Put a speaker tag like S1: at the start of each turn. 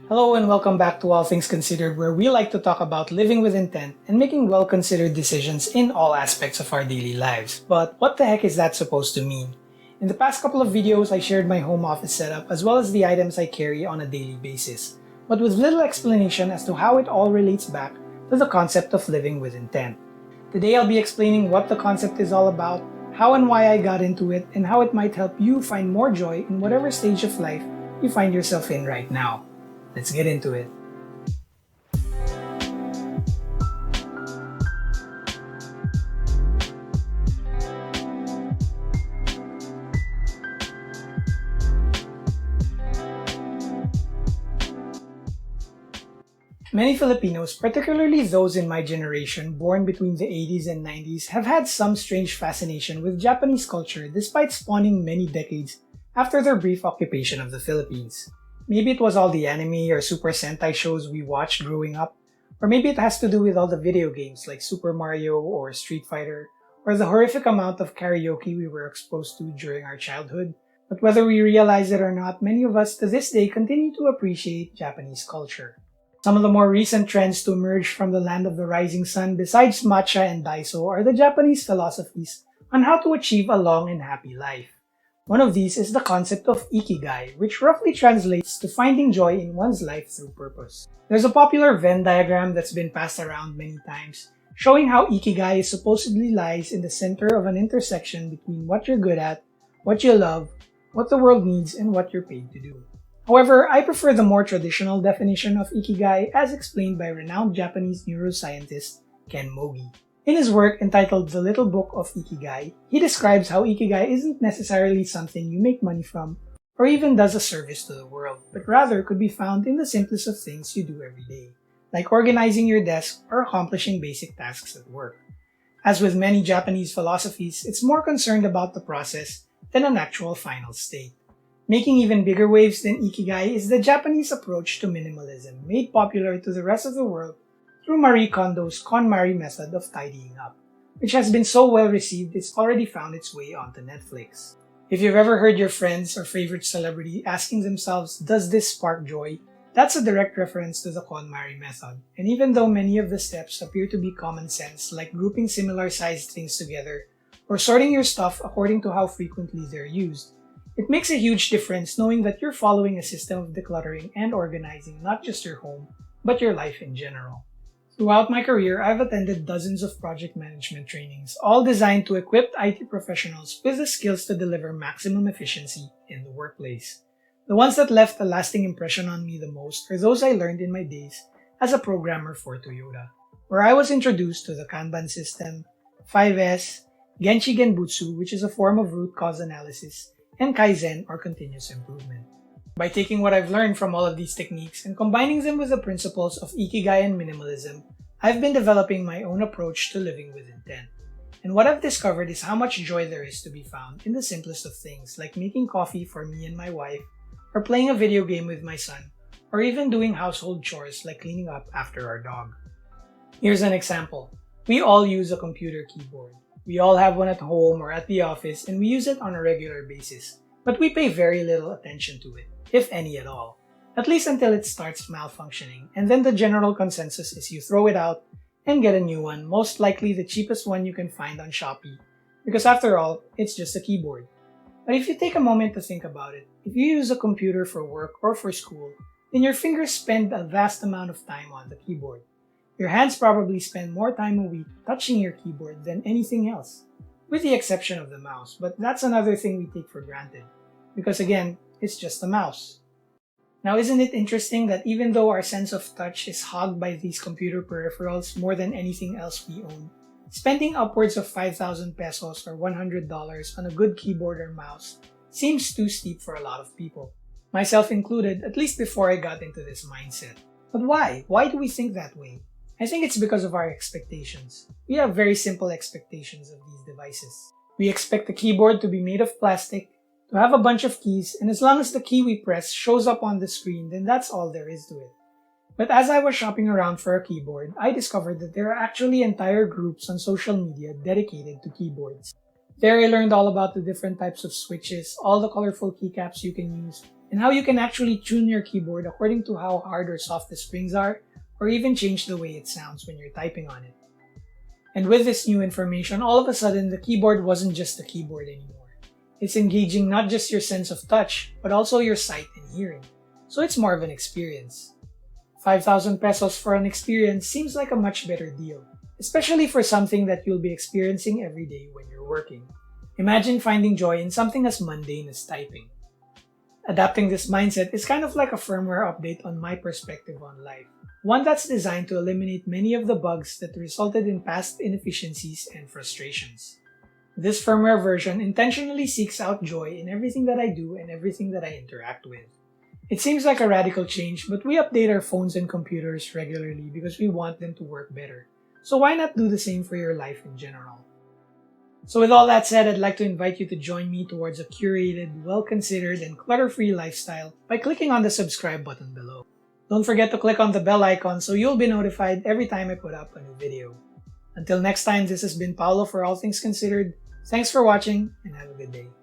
S1: Hello and welcome back to All Things Considered, where we like to talk about living with intent and making well-considered decisions in all aspects of our daily lives. But what the heck is that supposed to mean? In the past couple of videos, I shared my home office setup as well as the items I carry on a daily basis, but with little explanation as to how it all relates back to the concept of living with intent. Today I'll be explaining what the concept is all about, how and why I got into it, and how it might help you find more joy in whatever stage of life you find yourself in right now. Let's get into it. Many Filipinos, particularly those in my generation born between the 80s and 90s, have had some strange fascination with Japanese culture despite spawning many decades after their brief occupation of the Philippines. Maybe it was all the anime or Super Sentai shows we watched growing up, or maybe it has to do with all the video games like Super Mario or Street Fighter, or the horrific amount of karaoke we were exposed to during our childhood. But whether we realize it or not, many of us to this day continue to appreciate Japanese culture. Some of the more recent trends to emerge from the land of the rising sun besides matcha and daiso are the Japanese philosophies on how to achieve a long and happy life. One of these is the concept of Ikigai, which roughly translates to finding joy in one's life through purpose. There's a popular Venn diagram that's been passed around many times, showing how Ikigai supposedly lies in the center of an intersection between what you're good at, what you love, what the world needs, and what you're paid to do. However, I prefer the more traditional definition of Ikigai as explained by renowned Japanese neuroscientist Ken Mogi. In his work entitled The Little Book of Ikigai, he describes how Ikigai isn't necessarily something you make money from or even does a service to the world, but rather could be found in the simplest of things you do every day, like organizing your desk or accomplishing basic tasks at work. As with many Japanese philosophies, it's more concerned about the process than an actual final state. Making even bigger waves than Ikigai is the Japanese approach to minimalism, made popular to the rest of the world through Marie Kondo's Konmari method of tidying up, which has been so well received it's already found its way onto Netflix. If you've ever heard your friends or favorite celebrity asking themselves, "Does this spark joy?" That's a direct reference to the Konmari method, and even though many of the steps appear to be common sense, like grouping similar sized things together or sorting your stuff according to how frequently they're used, it makes a huge difference knowing that you're following a system of decluttering and organizing not just your home, but your life in general. Throughout my career, I've attended dozens of project management trainings, all designed to equip IT professionals with the skills to deliver maximum efficiency in the workplace. The ones that left a lasting impression on me the most are those I learned in my days as a programmer for Toyota, where I was introduced to the Kanban system, 5S, Genchi Genbutsu, which is a form of root cause analysis, and Kaizen or continuous improvement. By taking what I've learned from all of these techniques and combining them with the principles of Ikigai and minimalism, I've been developing my own approach to living with intent. And what I've discovered is how much joy there is to be found in the simplest of things, like making coffee for me and my wife, or playing a video game with my son, or even doing household chores like cleaning up after our dog. Here's an example. We all use a computer keyboard. We all have one at home or at the office, and we use it on a regular basis. But we pay very little attention to it, if any at all. At least until it starts malfunctioning, and then the general consensus is you throw it out and get a new one, most likely the cheapest one you can find on Shopee, because after all, it's just a keyboard. But if you take a moment to think about it, if you use a computer for work or for school, then your fingers spend a vast amount of time on the keyboard. Your hands probably spend more time a week touching your keyboard than anything else, with the exception of the mouse, but that's another thing we take for granted, because again, it's just a mouse. Now isn't it interesting that even though our sense of touch is hogged by these computer peripherals more than anything else we own, spending upwards of 5,000 pesos or $100 on a good keyboard or mouse seems too steep for a lot of people, myself included, at least before I got into this mindset. But why? Why do we think that way? I think it's because of our expectations. We have very simple expectations of these devices. We expect the keyboard to be made of plastic, to have a bunch of keys, and as long as the key we press shows up on the screen, then that's all there is to it. But as I was shopping around for a keyboard, I discovered that there are actually entire groups on social media dedicated to keyboards. There I learned all about the different types of switches, all the colorful keycaps you can use, and how you can actually tune your keyboard according to how hard or soft the springs are, or even change the way it sounds when you're typing on it. And with this new information, all of a sudden the keyboard wasn't just a keyboard anymore. It's engaging not just your sense of touch, but also your sight and hearing. So it's more of an experience. 5,000 pesos for an experience seems like a much better deal, especially for something that you'll be experiencing every day when you're working. Imagine finding joy in something as mundane as typing. Adapting this mindset is kind of like a firmware update on my perspective on life, one that's designed to eliminate many of the bugs that resulted in past inefficiencies and frustrations. This firmware version intentionally seeks out joy in everything that I do and everything that I interact with. It seems like a radical change, but we update our phones and computers regularly because we want them to work better. So why not do the same for your life in general? So with all that said, I'd like to invite you to join me towards a curated, well-considered, and clutter-free lifestyle by clicking on the subscribe button below. Don't forget to click on the bell icon so you'll be notified every time I put up a new video. Until next time, this has been Paolo for All Things Considered. Thanks for watching, and have a good day.